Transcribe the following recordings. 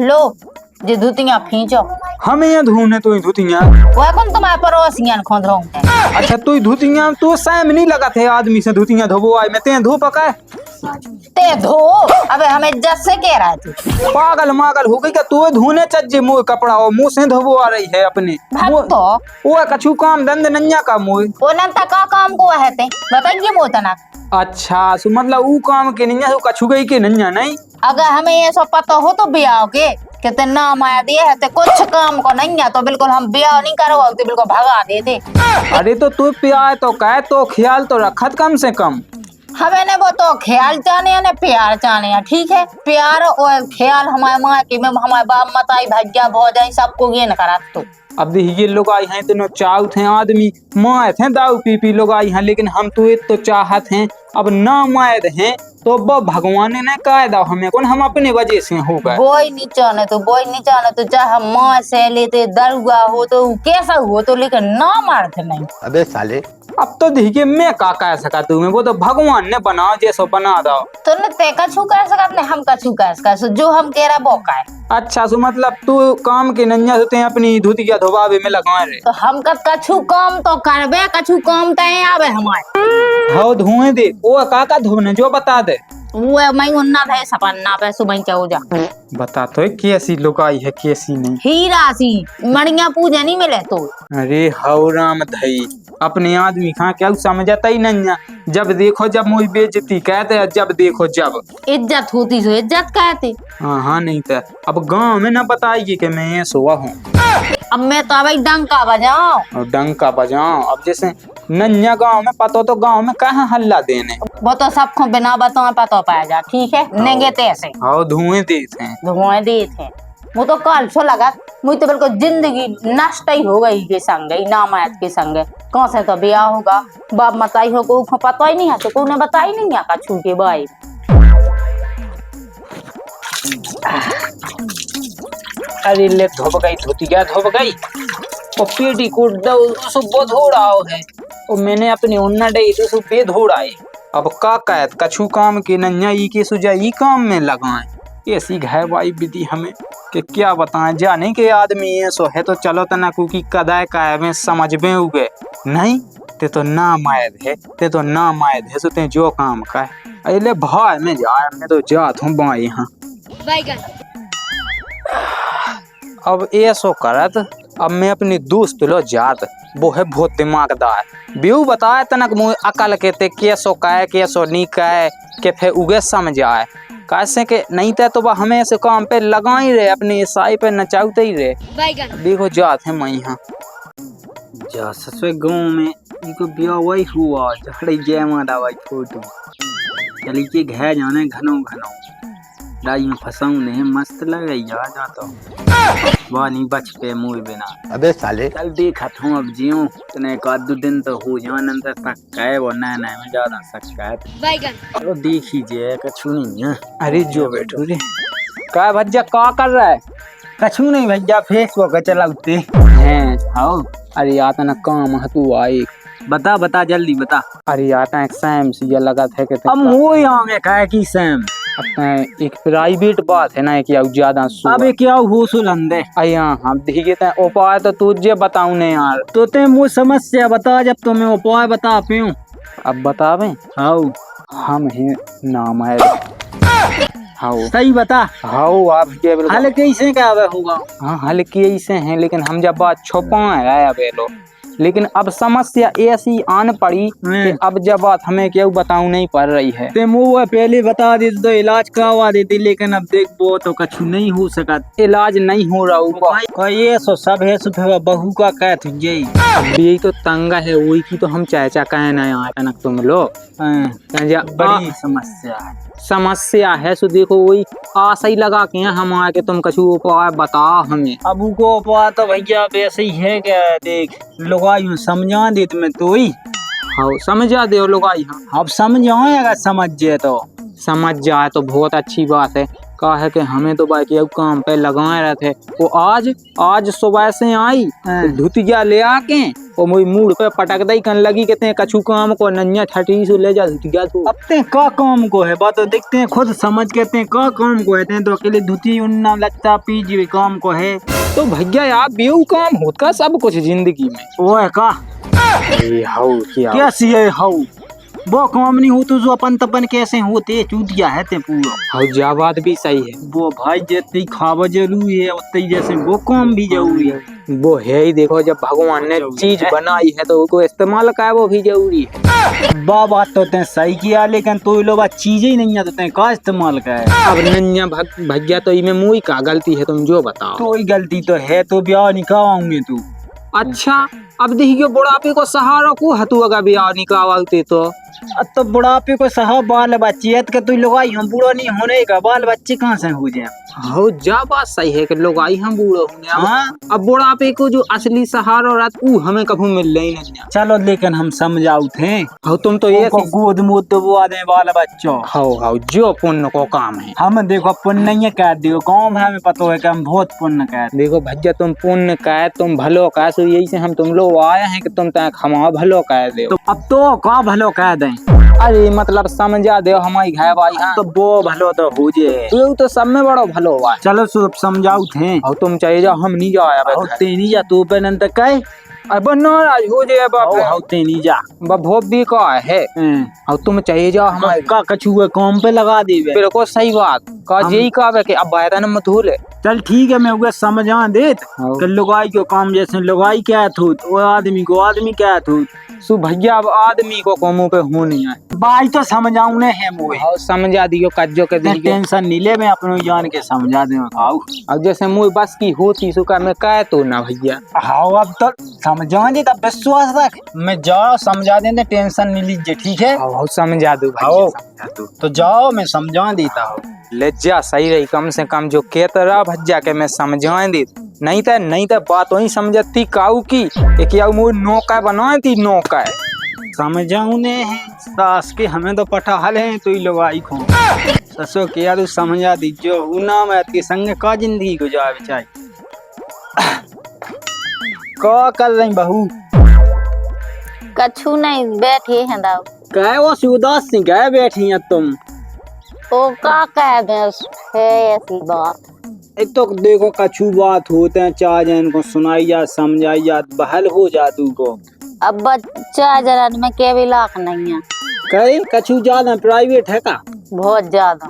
लो जे धुतियां खींचो। हमें यहाँ धोने तो धुतियाँ। वो कौन तुम्हारे पड़ोसियन खोद रहा अच्छा तू धुतियाँ तो सैम नहीं लगा थे आदमी से धुतियाँ धोबो आई मैं ते धो पकाए ते धो। अबे हमें इज्जत से कह रहा है तू पागल मागल हो गई क्या तू धोने चज्जे मोह कपड़ा और मुँह से धोबो आ रही है अपने तो वो कछु काम धंध नन्या का मोह वो नंता का काम को है ते बताइए मोतना। अच्छा सो मतलब वो काम के नन्या तो कछु गई के नन्या नहीं। अगर हमें ये सब पता हो तो ब्याह के कहते नाम आया दिए है ते कुछ काम को नहीं है तो बिल्कुल हम ब्याह नहीं करवाते बिल्कुल भगा देते। अरे तो तू प्यार तो कह तो ख्याल तो रखत कम से कम। हमें ने वो तो ख्याल चाहने हैं ने प्यार चाहने हैं ठीक है। प्यार और ख्याल हमारे माँ की में हमारे बाप मताई भैया भौजाई सबको ये न करा तो। अब ये लोग आई हैं तो चाव थे आदमी माए थे दाऊ पी पी लोग आई हैं लेकिन हम तो तो चाहत हैं अब ना मायद हैं तो वो भगवान ने कायदा हमें कौन हम अपने वजह से हो गए। बोई नहीं चाहने तो चाहे माँ से लेते दरुआ हो तो कैसा हो तो लेकिन ना मारते नहीं। अबे साले अब तो देखिए मैं का कह सका तुम्हें वो तो भगवान ने बनाओ जैसो बना दो तो न ते कछु कह सकत ने हम कछु कह सकत जो हम कह रहा वो का है। अच्छा सो मतलब तू काम के नंजा होते हैं अपनी धुतिया धोबावे में लगाए रे तो हम कछु काम तो करबे कछु काम तो आवे हमारे हाँ धुएं दे वो काका धोने जो बता दे वो मैं उन्ना भे सपन्ना पे सुबह चौ जा बता तो कैसी लुकाई है कैसी नहीं। हीरा सी मणिया पूजा नहीं मिले तो अरे हाउ राम धई अपने आदमी खा क्या समझता ही नहीं जब देखो जब मुझे बेइज्जती कहते जब देखो जब इज्जत होती सो इज्जत कहते। हाँ नहीं तो अब गांव में ना बताइए कि मैं ये सोआ हूँ। अब मैं तो भाई डंका बजाऊं डंका बजाऊं अब जैसे नन्या गांव में पतो तो गांव में कहाँ हल्ला देने वो तो सबको बिना बताए पता पाया जा ठीक है नेगे तैसे हाँ धुएं देते हैं धुएं देते हैं। वो तो कल सो लगा मुझे तो बिल्कुल जिंदगी नष्ट ही हो गई के संग नामायत के संग कौन से तो ब्याह होगा बाप मताई हो को पता ही नहीं है तो कोने बताई नहीं है कछु के भाई। अरे ले धोप गई धोती क्या धोप गई और पेटी कोट दो सुबह धोड़ा है और मैंने अपने उन्ना डे तो सुबह धोड़ा है अब का कहत कछु काम के नन्या ई के सुजा ई काम में लगाए ऐसी घय वाई विधि हमें कि क्या बताएं जाने के आदमी ये सो है तो चलो तना कुकी कदाय का में समझ में उगे नहीं ते तो ना मायद है ते तो ना मायद है सो ते जो काम का है अरे भाई मैं जाए मैं तो जात हूँ बाई यहाँ अब ऐसो करत अब मैं अपनी दोस्त लो जात वो है बहुत दिमागदार बेऊ बताए तनक मुझे अकल कहते कैसो कहे कैसो नहीं कहे के थे उगे समझ आए कैसे के नहीं थे तो वह हमें ऐसे काम पे लगा ही रहे अपनी ईसाई पे नचाते ही रहे। देखो जात है मैं यहाँ जा ससुर गाँव में इनको ब्याह वही हुआ झगड़ी जय माता भाई फोटो चली के घर जाने घनो घनो राई में फंसाऊं नहीं मस्त लगे यार जाता वाह नहीं बच पे मुँह बिना। अबे साले चल देखा हूँ अब जियो तने एक आध दो दिन तो हो जान अंदर तक है वो नया नया में ज्यादा सकता है चलो देख लीजिए कछु नहीं है। अरे जो बैठो रे क्या भज्जा क्या कर रहा है कछु नहीं भैया फेसबुक चलाते हैं हाँ अरे आता ना काम है तू आए बता बता जल्दी बता। अरे आता एक सैम सी लगा था कि अब वो यहाँ में कहा कि सैम एक प्राइवेट बात है ना क्या ज्यादा अबे क्या हो सुलंदे अया हम देखिए ते उपाय तो तुझे बताऊं ने यार तो ते मुझे समस्या बता जब तो मैं उपाय बता पाऊं अब बतावे हाउ हम हैं नाम है हाउ सही बता हाउ आप के हाल कैसे क्या होगा हाँ हाल कैसे हैं लेकिन हम जब बात छुपाए अब लो लेकिन अब समस्या ऐसी आन पड़ी कि अब जब बात हमें क्यों बताऊं नहीं पड़ रही है ते मुँह पहले बता दे तो इलाज करवा देती लेकिन अब देख वो तो कछु नहीं हो सका इलाज नहीं हो रहा ये सो सब है सो बहू का कह यही तो तंगा है वही की तो हम चाचा कहना है अचानक तुम लोग बड़ी समस्या है सो देखो वही आशा ही लगा के हम आके तुम कछु उपाय बता हमें अब को उपाय तो भैया वैसे ही है क्या देख लोगाई समझा दे तुम्हें तो ही हाँ समझा दे लोगाई अब समझाए अगर समझ जाए तो बहुत अच्छी बात है कहा है कि हमें तो बाकी अब काम पे लगाए रहे थे। वो आज सुबह से आई धुतिया ले आके और मुझे मूड पे पटक दई कन लगी कहते हैं कछु काम को नन्या छठी से ले जा धुतिया तो। अब ते का काम को है बात तो देखते हैं खुद समझ के ते का काम को है तो अकेले धुती उन्ना लगता पीजी काम को है। तो भैया यार बेऊ काम होता सब कुछ जिंदगी में। वो है का हाउ क्या कैसी है हाउ वो काम नहीं हो तो जो अपन तपन कैसे होते चूतिया है ते पूरा। हाउ जा बात भी सही है। वो भाई जितनी खावा जरूरी है उतनी जैसे वो काम भी जरूरी है। वो है ही देखो जब भगवान ने चीज बनाई है तो उसको इस्तेमाल का वो भी जरूरी है। बात तो ते सही किया लेकिन तो लोग चीजें ही नहीं है तो ते का इस्तेमाल का है। अब नन्या भैया तो इनमें मुई का गलती है तुम जो बताओ। तो गलती तो है तो ब्याह नहीं करवाऊंगे तू। अच्छा अब देखियो बुढ़ापे को सहारा को हतु अगर ब्याह निकालते तो तो बुढ़ापे को सहा बाल बच्चे के तू लोग हम बूढ़ा नहीं होने का बाल बच्चे कहाँ से हो जाए। हो जा बात सही है कि लोग आई हम बूढ़ो होंगे। हाँ? अब बुढ़ापे को जो असली सहारा रहता वो हमें कभी मिल ही नहीं। चलो लेकिन हम समझाऊ थे हो तुम तो ये गोद मूद तो वो आदे बाल बच्चों हाउ जो पुण्य को काम है। हम देखो पुण्य नहीं कह दियो काम है हमें पता है कि हम बहुत पुण्य कह देखो भैया तुम पुण्य कह तुम भलो कह सो यही से हम तुम लोग आए हैं कि तुम तक हम भलो कह दे। तो अब तो का भलो कह दें। अरे मतलब समझा दे हमारी घर भाई हाँ तो वो भलो तो हो जाए तो सब में बड़ो भलो हुआ। चलो सब समझाऊ थे और तुम चाहिए जा हम नहीं जाया तेनी जा तू पे नंत कहे अब नाराज हो जाए बाप तेनी जा बहुत भी का है और तुम चाहिए जा हमारे का कछुए काम पे लगा दी बिल्कुल सही बात का यही कहा कि अब बायदा मत हो ले। चल ठीक है मैं उसे समझा देत कि लुगाई को काम जैसे लुगाई क्या थू वो आदमी को आदमी क्या थू सु भैया अब आदमी को कामों पे हो नहीं है बाई तो समझाऊ ने है मुझे और समझा दियो कज्जो के दिन टेंशन नहीं ले मैं अपने जान के समझा दे आओ अब जैसे मुझे बस की होती सुका मैं कह तो ना भैया हाँ अब तो समझा दे तब विश्वास रख मैं जाओ समझा देने टेंशन नहीं लीजिए ठीक है। हाँ समझा दू भैया तो जाओ मैं समझा देता हूँ लज्जा सही रही कम से कम जो कहता रहा भज्जा के मैं समझा दी नहीं तो बात वही समझती काऊ की क्या मुझे नौका बनाए थी नौका समझाऊ ने है सास के हमें तो पठाल है तो ही लोग आई खो ससो के यार समझा दीजिए उना मैं के संग का जिंदगी गुजार चाहे का कर रही बहू कछु नहीं बैठे हैं दाऊ कहे वो उदास सी गए बैठी हैं तुम ओ का कह है ऐसी बात। एक तो देखो कछु बात होते हैं चार जन को सुनाई जा समझाई जा बहल हो जा तू को। अब बच्चा जरा में के भी लाख नहीं है कहे कछु ज्यादा प्राइवेट है का बहुत ज्यादा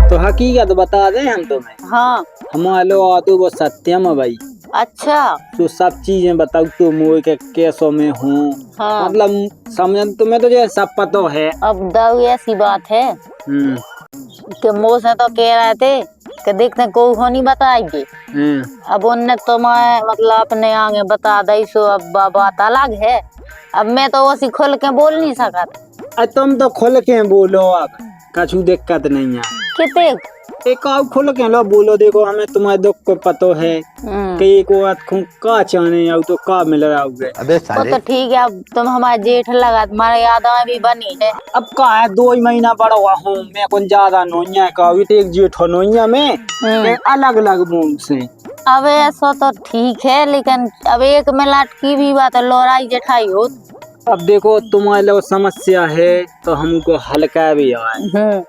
तो हकीकत बता दे हम तुम्हें। हाँ हमारे लो आतो वो सत्यम है भाई। अच्छा तो सब चीजें बताऊ तो मोए के कैसों में हूँ। हाँ। मतलब समझ तुम्हें तो जो सब पता है। अब दाऊ ऐसी बात है कि मोह से तो कह रहे थे कि देखते को हो नहीं बताएगी अब उनने तो मैं मतलब अपने आगे बता दी सो अब बात अलग है। अब मैं तो वैसी खुल के बोल नहीं सकता। तुम तो खुल के बोलो अब कछु दिक्कत नहीं है कितने एक खुल के लो बोलो देखो हमें तुम्हारे दुख को पतो है कि एक बात का चाहने आओ तो का मिल रहा होगे। वो तो ठीक है अब तुम हमारे जेठ लगा तुम्हारे यादें भी बनी है। अब का है 2 महीना बड़ा हुआ हूँ मैं कुछ ज्यादा नोइया का एक जेठ नोइया में अलग अलग मुंह से। अब ऐसा तो ठीक है लेकिन अब एक मिनट की भी बात है लोराई जेठाई हो। अब देखो तुम्हारे लोग समस्या है तो हमको हल्का भी आए।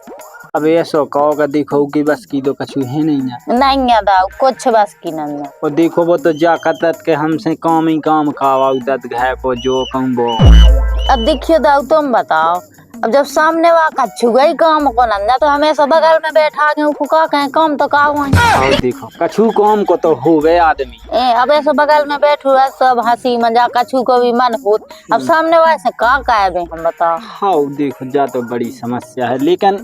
अब ऐसा कहो का देखो कि बस की तो कछु है नहीं है दाऊ कुछ बस की नहीं है। और देखो वो तो जा कतत के हमसे काम ही काम खावा दत घाय को जो कहूँ वो। अब देखियो दाऊ तुम बताओ अब जब सामने वाला कछु गई काम को नंदा तो हमेशा बगल में बैठा के का कहें काम तो का हुआ देखो कछु काम को तो हो गए आदमी अब ऐसे बगल में बैठू है सब हंसी मजाक कछु को भी मन हो अब सामने वाले से का कहे हम बताओ। हाँ देखो जा तो बड़ी समस्या है लेकिन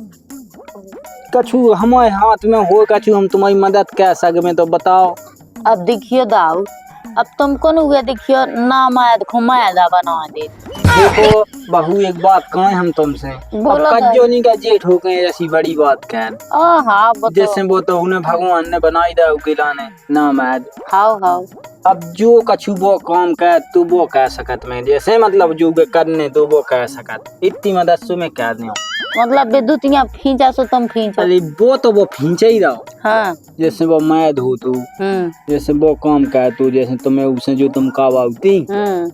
कछु हमारे हाथ में हो कछु हम तुम्हारी मदद कर सके तो बताओ। अब देखियो दाऊ अब तुम कौन हुए देखियो नामायद खुमायदा बना दे। देखो बहू एक बात कहें हम तुमसे कज्जो नहीं का जेठ हो गए ऐसी बड़ी बात कहें जैसे वो तो उन्हें भगवान ने बनाई दा उकिलाने नामायद। हाँ अब जो कछु वो काम कह तू वो कह सकत में जैसे मतलब जो करने तो वो कह सकत इतनी मदद से मैं कह दूँ। मतलब विद्युतियाँ खींचा सो तुम खींचो। अरे वो खींचे ही रहो। हाँ। जैसे वो मैं धो तू, जैसे वो काम कर तू, जैसे तुम्हें उसे जो तुम कावाती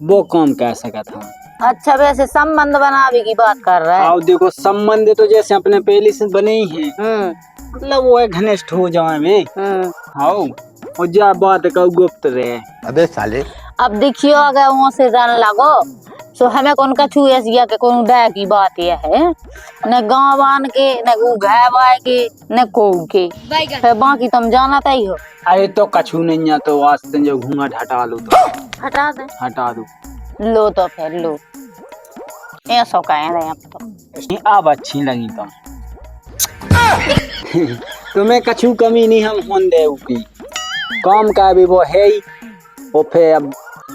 वो काम कर सकत हम। अच्छा वैसे संबंध बनावे की बात कर रहा है। आओ देखो संबंध तो जैसे अपने पहले से बने ही हैं, मतलब वो है घनिष्ठ हो जाए में। आओ और जा बात का गुप्त रहे। अबे साले अब देखियो अगर वहाँ से जाने लगो तो हमें कौन कछु ऐसी के कौन डर की बात यह है न गाँव के न घर के न को के फिर बाकी तुम जाना ही हो। अरे तो कछु नहीं है तो वास्ते जो घूंघट हटा लो तो हटा दे। हटा दो। लो तो फिर लो ऐसा कह रहे हैं अब तो। अब अच्छी लगी तुम। तुम्हें कछु कमी नहीं हम होन दे की काम का भी वो है ही। वो फिर अब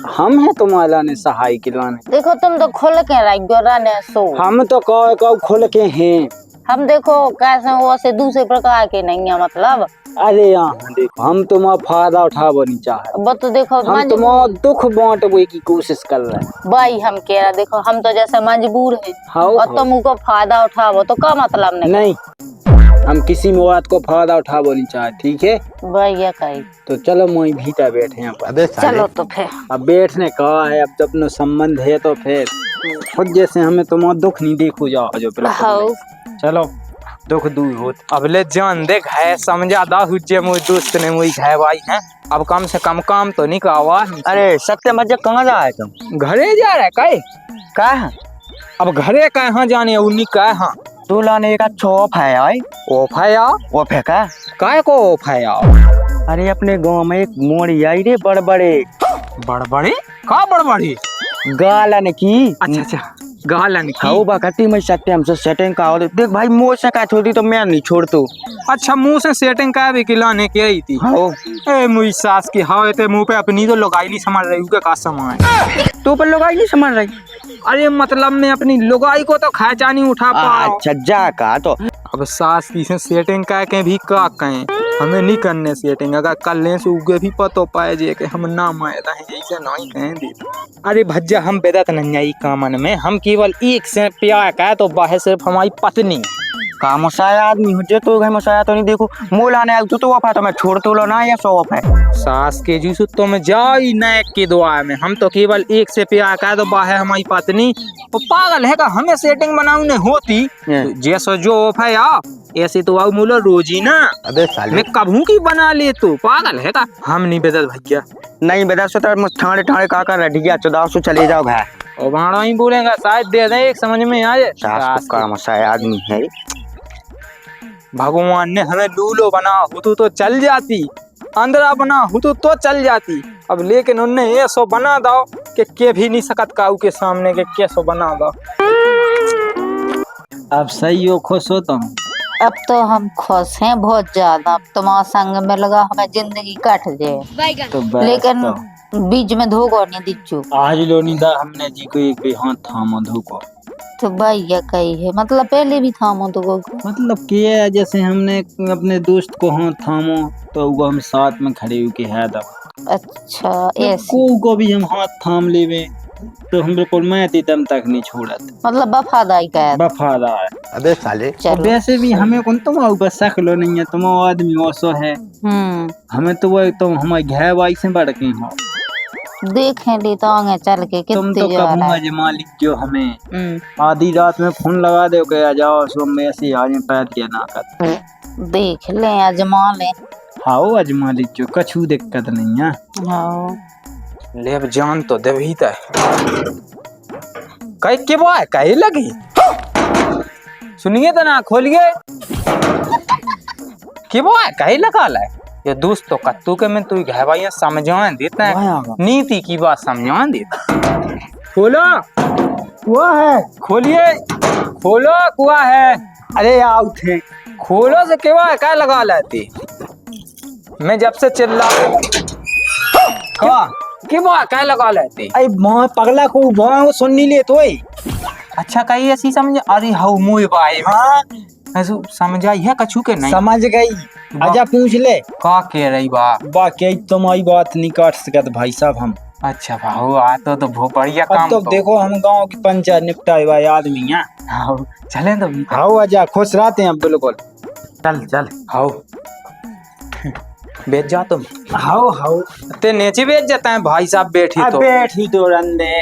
हम हैं तुम्हारा ने सहाय के लाने। देखो तुम तो खुल के रहने सो। हम तो कौ खुल के हैं। हम देखो कैसे वो से दूसरे प्रकार के नहीं है मतलब। अरे यहाँ देखो हम तुम्हारा फायदा उठावो नहीं चाहे। वो तो देखो हम तुम्हारा दुख बांटने की कोशिश कर रहे हैं भाई। हम कह रहे देखो हम तो जैसे मजबूर हैं और तुम उनको फायदा उठावो तो क्या मतलब नहीं। हम किसी बात को फायदा उठावो नहीं चाहे। ठीक है भैया कही तो चलो मोई भीतर बैठे हैं। अबे साले चलो तो फिर अब बैठने कहा है अब जब अपना संबंध है तो फिर खुद जैसे हमें तुम्हारा दुख नहीं देखो जाओ जो चलो दुख दूर हो। अब ले जान देख है समझा दा हुज्जे मोई दोस्त ने मोई है भाई हैं। अब कम से कम काम तो नहीं कावा। अरे सत्य मजे कहाँ जा है तुम? घरे जा रहा है का है? अब घरे कहाँ जाने उन्हीं का है। तू लाने एक अच्छा ऑफ है आई ऑफ है या ऑफ है का? काय को ऑफ है या? अरे अपने गांव में एक मोड़ी आई रे बड़बड़े का बड़बड़ी गालन की। अच्छा गालन की। खाओ बाकती में सत्यम से सेटिंग का और देख भाई मुंह से का छोड़ी तो मैं नहीं छोड़ तू। अच्छा मुंह से सेटिंग का भी खिलाने की आई थी। हाँ ए मुई सास की हाँ ते मुंह पे अपनी तो लगाई नहीं संभाल रही हूँ का सामान तू पर लगाई नहीं समझ रही। अरे मतलब मैं अपनी लुगाई को तो खैचा नहीं उठा पा। अच्छा जा का तो अब सास की से सेटिंग का के भी का कहें हमें नहीं करने सेटिंग। अगर कर ले से उगे भी पतो पाए जे के हम ना माए रहे ऐसे नहीं कहें दे। अरे भज्जा हम बेदत नहीं आई कामन में। हम केवल एक से प्यार का तो बाहर सिर्फ हमारी पत्नी का मुसाया आदमी हो जे तो घर मुसाया तो नहीं देखो मोला ने तू तो वफा तो मैं छोड़ तो लो ना या सो वफा सास के जूसु तो मैं जाई न के दुआ में। हम तो केवल एक से प्यार का तो बाहर हमारी पत्नी वो पागल है का हमें सेटिंग बनाऊ नहीं होती जैसा जो ऑफर या ऐसे तो आओ मोला रोजी ना। अबे साले मैं कभू की बना ले तू पागल है का। हम नहीं बेदत भैया नहीं बेदा सो तो ठाणे ठाणे का कर रही है 1400 चले जाओ भाई और भाड़ा ही बोलेगा शायद दे दे एक समझ में आ जाए। सास का मुसाया आदमी है। भगवान ने हमें लूलो बना हो तो चल जाती अंदरा बना हो तो चल जाती। अब लेकिन उनने ये सो बना दो कि के भी नहीं सकत काऊ के सामने के कैसो बना दो। अब सही हो खुश हो तुम? अब तो हम खुश हैं बहुत ज्यादा। अब तुम्हारा संग में लगा हमें जिंदगी कट जाए तो लेकिन बीच में धोखा नहीं दीचू। आज लो नहीं था हमने जी को एक भी हाथ थामा धोखा। तो भैया कही है मतलब पहले भी थामो तो को मतलब किया जैसे हमने अपने दोस्त को हाथ थामो तो वो हम साथ में खड़े हुए है तब। अच्छा ऐसे को भी हम हाथ थाम लेवे तो हम बिल्कुल मैं दम तक नहीं छोड़त। मतलब वफादारी का है। वफादार। अबे साले वैसे भी हमें कौन तुम बस सकलो नहीं है तुम आदमी ओसो है। हमें तो वो तुम हमारे घर वाई से बढ़ के हो। देखें ली तो आगे चल के तुम कितने तो कब अजमा लीजियो हमें आधी रात में फोन लगा दो के आ जाओ सो में ऐसे आ जाए पैर दिया ना कर देख ले अजमा ले। हाँ अजमा लीजियो कछु दिक्कत नहीं है। हाँ ले अब जान तो दे भी तय कई के वो है कहीं लगी सुनिए तो ना खोलिए कि वो है कहीं लगा ला ये दोस्त तो कत्तू के में तू घरवाइयां समझा देता है नीति की बात समझा देता। खोलो कुआ है खोलिए खोलो कुआ है। अरे आओ थे खोलो से केवा है क्या लगा लाती मैं जब से चिल्ला कि वो क्या लगा लेती। अरे मां पगला को वो सुन नहीं ले तो अच्छा कहीं ऐसी समझ अरे हाउ मुई भाई हाँ ऐसा समझाई है कछु के नहीं समझ गई। आजा पूछ ले का कह रही बा बाकी तुम्हारी बात नहीं काट सकत भाई साहब हम अच्छा भाऊ आ तो बढ़िया अब काम तो देखो हम गांव की पंचायत निपटाए हुए आदमी हैं। हाँ चले तो भी हाउ आजा खुश रहते हैं बिल्कुल। चल चल हाँ बेच जा तुम हाउ हाउ ते नीचे बेच जाता है भाई साहब बैठी तो बैठी तो रंदे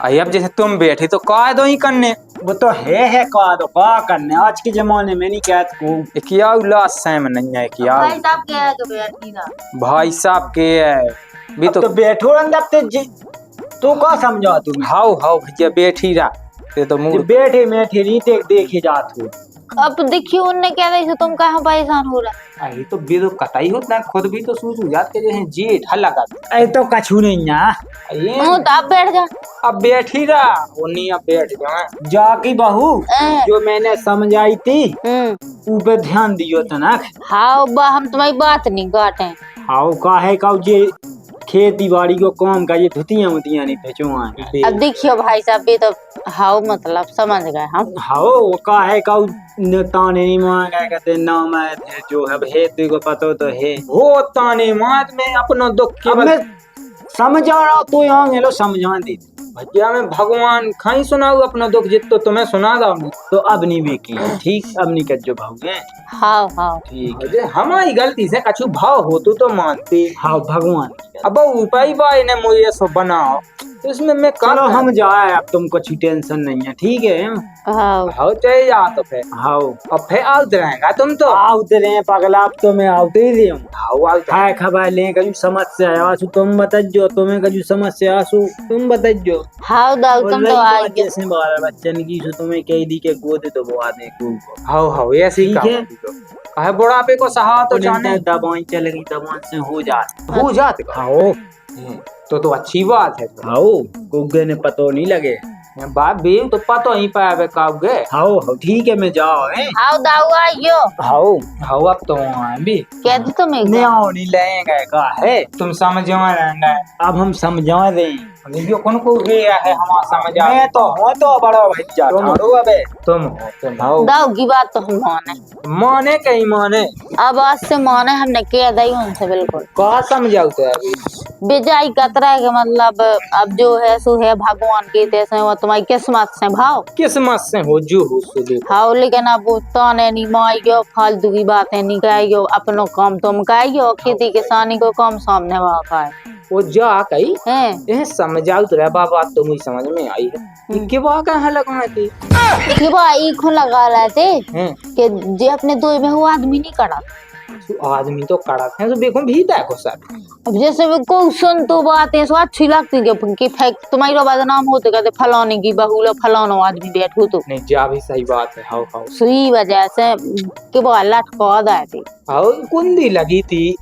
आई अब जैसे तुम बैठी तो का दो ही करने वो तो है का तो का करने आज के जमाने में नहीं कहत को क्या उल्लास सैम नहीं है क्या भाई साहब क्या है कि बैठी ना भाई साहब के है भी अब तो बैठो रंदे अब तो का समझा तुम हाउ हाउ भैया बैठी रहा ये तो मुंह बैठे बैठे रीते देखे जात हो। अब देखियो उनने क्या देखो तुम कहाँ परेशान हो रहा अरे तो भी तो कटाई होता है खुद भी तो सूझ जात के जैसे जेठ हल्ला कर अरे तो कछु नहीं है ये हूँ तो आप बैठ जा अब बैठी रहा वो नहीं अब बैठ जाए जाकी बहू ए, जो मैंने समझाई थी हम्म ऊपर ध्यान दियो तनक। हाँ बा हम तुम्हारी बात नहीं काटे हाउ का है का जे खेती बाड़ी को काम का ये धुतियां मुतियां नहीं थे अब देखियो भाई साहब भी तो हाउ मतलब समझ गए हम हाउ वो का है का ताने नहीं मांगा कहते नाम है जो है हेतु को पता तो है वो ताने मात में अपना दुख अब केवल मैं समझा रहा हूँ तो यहाँ गेलो समझा दी भैया मैं भगवान खाई सुनाऊ अपना दुख जित तो तुम्हें सुना दा तो अब नहीं बेकी ठीक अब नहीं कर जो भागे हाँ हाँ ठीक है हमारी गलती से कछु भाव हो तो मानते हाँ भगवान अब उपाय बाई ने मुझे सब बनाओ तो इसमें मैं चलो हम जाए अब तुमको अच्छी टेंशन नहीं है ठीक है। हाँ हाउ चाहिए जा तो फिर हाउ अब फिर आउट रहेगा तुम तो आउते रहे पगला अब तो मैं आउते ही रही हाउ आउट है खबर ले कजू समस्या आसू तुम बताइयो तुम्हें कजू समस्या आसू तुम बताइयो हाँ दाऊ तुम तो आ गए जैसे बारह बच्चन की सो तुम्हें कह दी के गोद तो वो आदे को हाउ हाउ ऐसे ही ठीक है। कहा बुढ़ापे को सहा तो जाने दवाई चल रही दवा से हो जात हो जाते हाओ तो अच्छी बात है हाओ कुगे ने पतो नहीं लगे बाप भी तो पतो ही पावे कागे हाओ हाओ ठीक है मैं जाओ है हाँ दाऊ आइयो हाओ हाउ अब तो वहाँ भी कहते तुम एक नहीं आओ नहीं लेंगे का है तुम समझो रहना अब हम समझा दें वीडियो कौन को गया है हमारा समझ मैं तो हूँ तो बड़ा भैया ठाड़ो अबे तुम हो तुम हो दाऊ की बात तो हम माने माने कहीं माने अब आज से माने हमने कह दी उनसे बिल्कुल कहा समझाओ तो बेजाई कतरा के मतलब अब जो है सो है भगवान के तैसे वो तुम्हारी किस्मत से भाव किस्मत से हो जो हो सो देखो हाँ लेकिन अब ताने नहीं माइयो फालतू की बातें नहीं कहियो अपनो काम तुम कहियो खेती किसानी को काम सामने वाका है वो जा कही हैं ये समझाओ तो बाबा तो मुझे समझ में आई है ये क्या कहाँ लगाए थी कि भाई खो लगा रहे थे हैं कि जे अपने दो में वो आदमी नहीं करा तो आदमी तो कड़ा है तो देखो भीता है को सर अब जैसे वो को सुन तो बातें सो अच्छी लगती कि फेक तुम्हारी बदनाम होते कहते फलाने की बहूला फलाना आदमी बैठो तो नहीं जा भी सही बात है हाउ हाउ सुई वजह से कि वो लटका दाए थे हाउ कुंदी लगी थी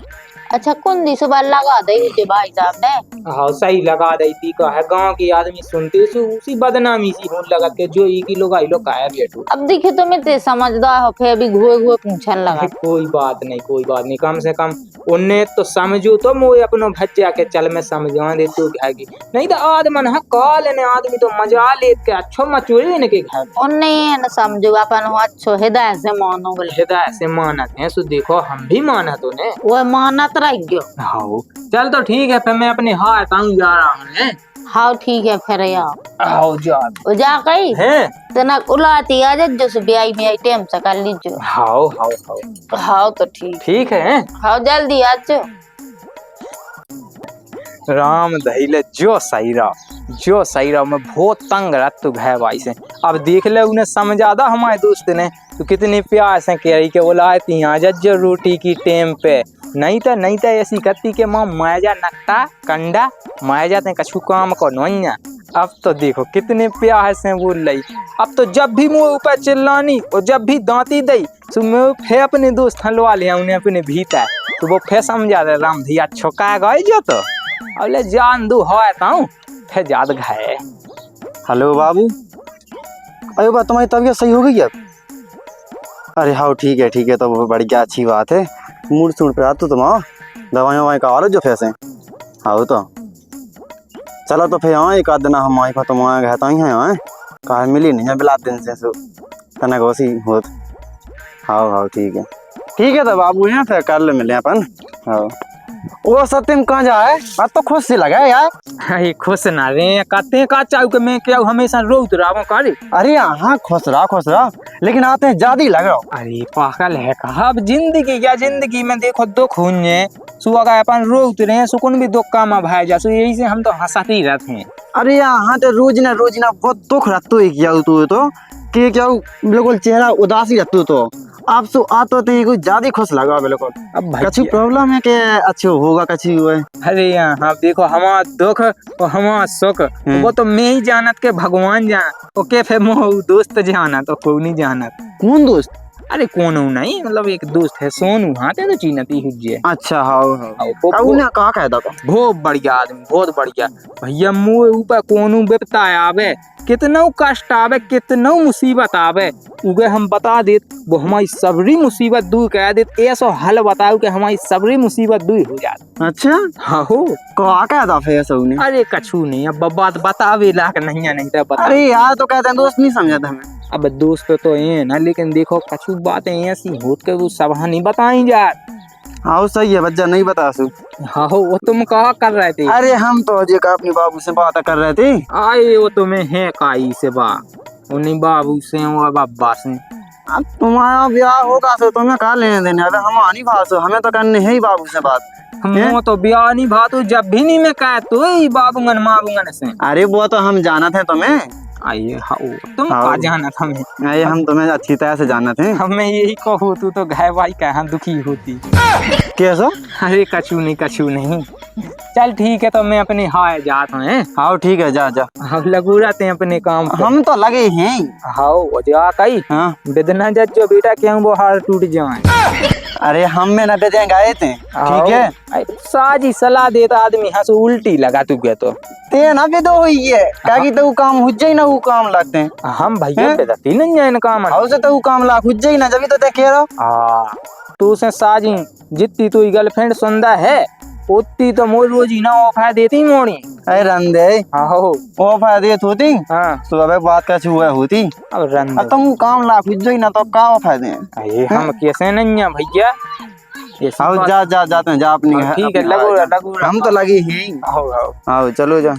अच्छा कुंदी सुबह लगा दी थी भाई साहब ने हाँ सही लगा दी थी का है गांव की आदमी सुनते उसी बदनामी सी होने लगा के जो की लोग आई लोग काया बैठो अब देखे तुम इतने समझदार हो फिर भी घुए घुए पूछने लगा कोई बात नहीं कम से कम उन्हें तो समझो तो मुझे अपनो भज्जा के चल में समझा दे तू घागी नहीं तो आदमन है कॉल ने आदमी तो मजा ले के अच्छो मचुरे ने के घर उन्हें न समझो अपन हो अच्छो हृदय से मानो बोले हृदय से मानत है सो देखो हम भी मानत ने वो मानत रह गयो हाँ चल तो ठीक है फिर मैं अपने हाथ आऊँ जा रहा हूँ हाँ ठीक है फिर यार आओ जा वो जा गई हैं तना उलाती आ जा जो ब्याई में टाइम से कर लीजिए हाओ हाओ हाओ हाँ तो ठीक ठीक है हाँ जल्दी आ जाओ राम दहिले जो सही रहा मैं बहुत तंग रहा तू है भाई से अब देख ले उन्हें समझा दा हमारे दोस्त ने तो कितनी प्यार से कह रही के बोला यहाँ जज्जो रोटी की टेम पे नहीं तो ऐसी करती के माँ माया नक्ता कंडा माया जाते कछु काम को नोइया अब तो देखो कितने प्यार से बोल रही अब तो जब भी मुँह ऊपर चिल्लानी और जब भी दांती दई तो मैं फिर अपने दोस्त हलवा लिया उन्हें अपने भीतर तो वो फिर समझा दे राम धिया छोका गए जो तो अबले जान दू हो फिर याद घाये हेलो बाबू अरे बा तुम्हारी तबीयत सही हो गई अब? अरे हाँ ठीक है तो वो बढ़िया अच्छी बात है मूड सूड पे आते तुम आओ दवाई ववाई का और जो फैसे हाँ तो चलो तो फिर हाँ एक आध दिन हम आई तुम कहता ही हैं हाँ कहा मिली नहीं है बिला दिन से सो तनक वसी होत हाँ ठीक है तो बाबू यहाँ फिर कल मिले अपन हाँ वो सत्यम कहाँ जा है? बात तो खुश से लगा है यार। अरे खुश ना रे कहते का चाहू के मैं क्या हमेशा रोत रहा करे। अरे हाँ खुश रहा लेकिन आते हैं ज्यादा ही लग रहा हो। अरे पागल है कहा अब जिंदगी क्या जिंदगी में देखो दुख हुए सुबह का अपन रोत रहे सुकून भी दुख काम भाई जा यही से हम तो हंसाते ही रहते हैं। अरे यहाँ तो रोज ना बहुत दुख रहता है क्या तू तो कि क्या बिल्कुल चेहरा उदासी रहता तो आप सो आते तो कुछ ज्यादा खुश लगा बिल्कुल। अब कछु प्रॉब्लम है कि अच्छे होगा कछु हुआ है? अरे यहाँ देखो हमारा दुख और हमारा सुख वो तो मैं ही जानत के भगवान जान ओके फिर मोह दोस्त जानत तो कोई नहीं जानत। कौन दोस्त? अरे कौन नहीं मतलब एक दोस्त है सोनू हाँ तो चीनती हुज्जे। अच्छा हाँ ने कहा कहता था बहुत बढ़िया आदमी बहुत बढ़िया भैया मुँह ऊपर कौन विपता आवे कितना कष्ट आवे कितना मुसीबत आवे उगे हम बता देत वो हमारी सबरी मुसीबत दूर कर देत ऐसा हल बताओ कि हमारी सबरी मुसीबत दूर हो जाती। अच्छा हाँ हो कहा कहता फिर सबने? अरे कछु नहीं अब बात बतावे लाख नहीं तो बता। अरे यार तो कहते हैं दोस्त नहीं समझा था हमें। अब दोस्त तो ये ना लेकिन देखो कछु बातें ऐसी होत के वो सब नहीं बताई जा। हाँ सही है बच्चा नहीं बता सु। हाँ वो तुम कहा कर रहे थे? अरे हम तो अजय का अपने बाबू से बात कर रहे थे। आए वो तुम्हें है काई से बा उन्हीं बाबू से और बाबा से। अब तुम्हारा ब्याह होगा तो तुम्हें कहा लेने देने अबे हम आनी भाषो हमें तो करने है ही बाबू से बात। हम तो ब्याह नहीं भातू जब भी नहीं मैं कह तो ही बाबूगन माबूगन से। अरे वो तो हम जाना थे तुम्हें। आइए हाँ तुम का जाना था हमें? अरे हम तुम्हें अच्छी तरह से जाना थे। हमें यही कहो तू तो घाय भाई कहाँ दुखी होती। कैसा? अरे कछु नहीं चल ठीक है तो मैं अपने हाय जाता हूँ। हाँ ठीक है जा जा। हम लगू रहते हैं अपने काम पे। हम तो लगे हैं। हाँ जा कही हाँ बिदना जज जो बेटा क्या वो हार टूट जाए। अरे हम में न बेटे गए थे ठीक है साजी सलाह देता आदमी हाँ से उल्टी लगा तू क्या तो ते ना बेदो हुई है क्या कि तो काम हुज्जे ना वो काम लगते हैं। हम भैया बेदती नहीं जाए काम हाउ से तो वो काम लाग हुज्जे ना जब तो देखे रहो। तू से साजी जितनी तू गर्लफ्रेंड सुंदा है उतनी तो मोर रोजी ना ऑफर देती मोड़ी। अरे रंदे आहो ऑफर देत होती हाँ सुबह बात का हुआ होती अब रंदे तुम काम लाग हुज्जे ना तो का ऑफर दे। अरे हम कैसे नहीं है भैया आओ जा जा जाते हैं जा अपनी। ठीक है लगो हम तो लगे ही। आओ चलो जा।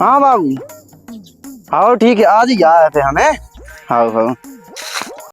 हाँ बाबू आओ ठीक है आज ही आए थे हमें। आओ